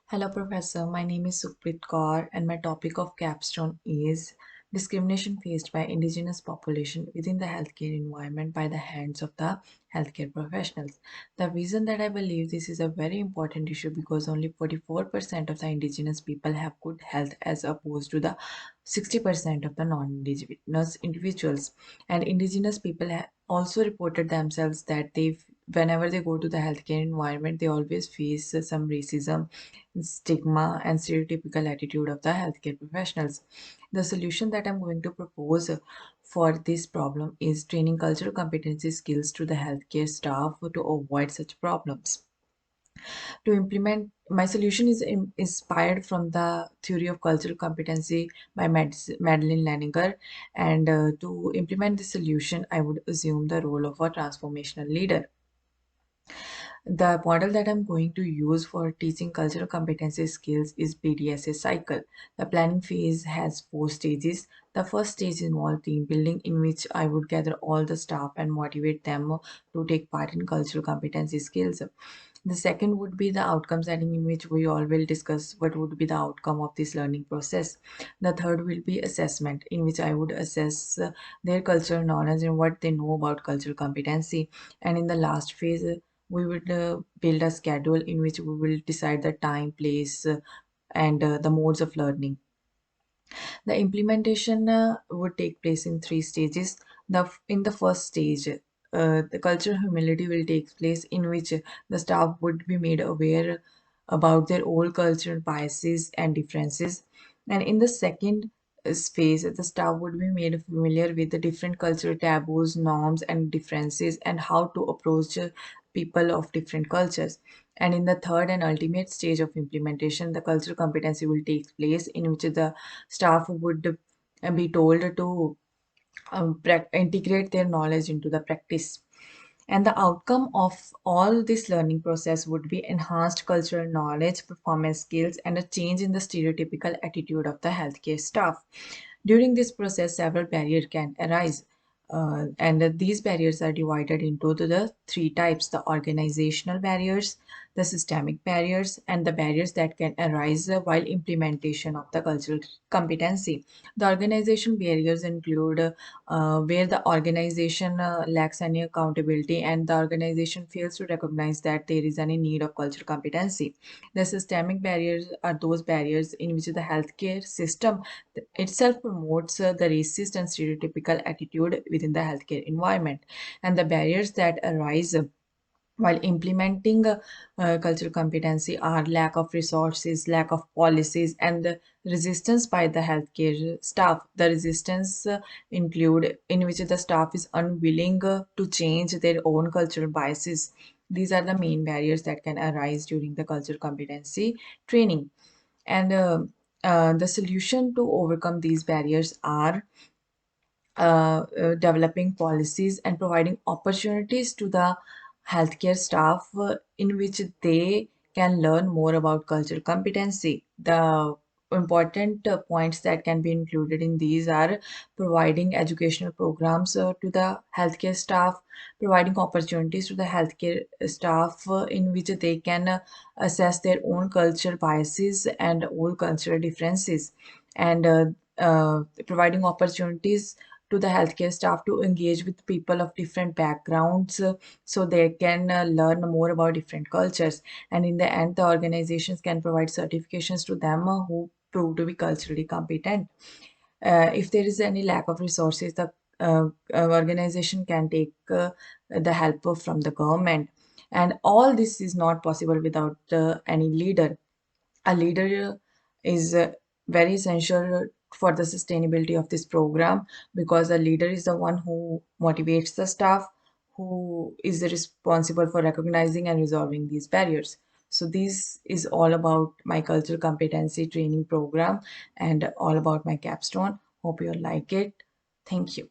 Hello, Professor. My name is Sukhpreet Kaur, and my topic of Capstone is discrimination faced by indigenous population within the healthcare environment by the hands of the healthcare professionals. The reason that I believe this is a very important issue because only 44% of the indigenous people have good health as opposed to the 60% of the non-indigenous individuals. And indigenous people also reported themselves that whenever they go to the healthcare environment, they always face some racism, stigma, and stereotypical attitude of the healthcare professionals. The solution that I'm going to propose for this problem is training cultural competency skills to the healthcare staff to avoid such problems. To implement, my solution is inspired from the theory of cultural competency by Madeline Leninger, and to implement this solution, I would assume the role of a transformational leader. The model that I'm going to use for teaching cultural competency skills is PDSA cycle. The planning phase has four stages. The first stage involves team building, in which I would gather all the staff and motivate them to take part in cultural competency skills. The second would be the outcome setting, in which we all will discuss what would be the outcome of this learning process. The third will be assessment, in which I would assess their cultural knowledge and what they know about cultural competency. And in the last phase, we would build a schedule in which we will decide the time, place, and the modes of learning. The implementation would take place in three stages. In the first stage, the cultural humility will take place, in which the staff would be made aware about their own cultural biases and differences. And in the second phase, the staff would be made familiar with the different cultural taboos, norms, and differences, and how to approach people of different cultures. And in the third and ultimate stage of implementation, the cultural competency will take place, in which the staff would be told to integrate their knowledge into the practice. And the outcome of all this learning process would be enhanced cultural knowledge, performance skills, and a change in the stereotypical attitude of the healthcare staff. During this process, several barriers can arise. And these barriers are divided into the three types: the organizational barriers, the systemic barriers, and the barriers that can arise while implementation of the cultural competency. The organization barriers include where the organization lacks any accountability and the organization fails to recognize that there is any need of cultural competency. The systemic barriers are those barriers in which the healthcare system itself promotes the racist and stereotypical attitude within the healthcare environment. And the barriers that arise while implementing cultural competency are lack of resources, lack of policies, and the resistance by the healthcare staff. The resistance include in which the staff is unwilling to change their own cultural biases. These are the main barriers that can arise during the cultural competency training. And the solution to overcome these barriers are developing policies and providing opportunities to the healthcare staff in which they can learn more about cultural competency. The important points that can be included in these are providing educational programs to the healthcare staff, providing opportunities to the healthcare staff in which they can assess their own cultural biases and all cultural differences, and providing opportunities to the healthcare staff to engage with people of different backgrounds so they can learn more about different cultures. And in the end, the organizations can provide certifications to them who prove to be culturally competent. If there is any lack of resources, the organization can take the help from the government. And all this is not possible without any leader. A leader is very essential for the sustainability of this program, because a leader is the one who motivates the staff, who is responsible for recognizing and resolving these barriers. So this is all about my cultural competency training program and all about my capstone. Hope you like it. Thank you.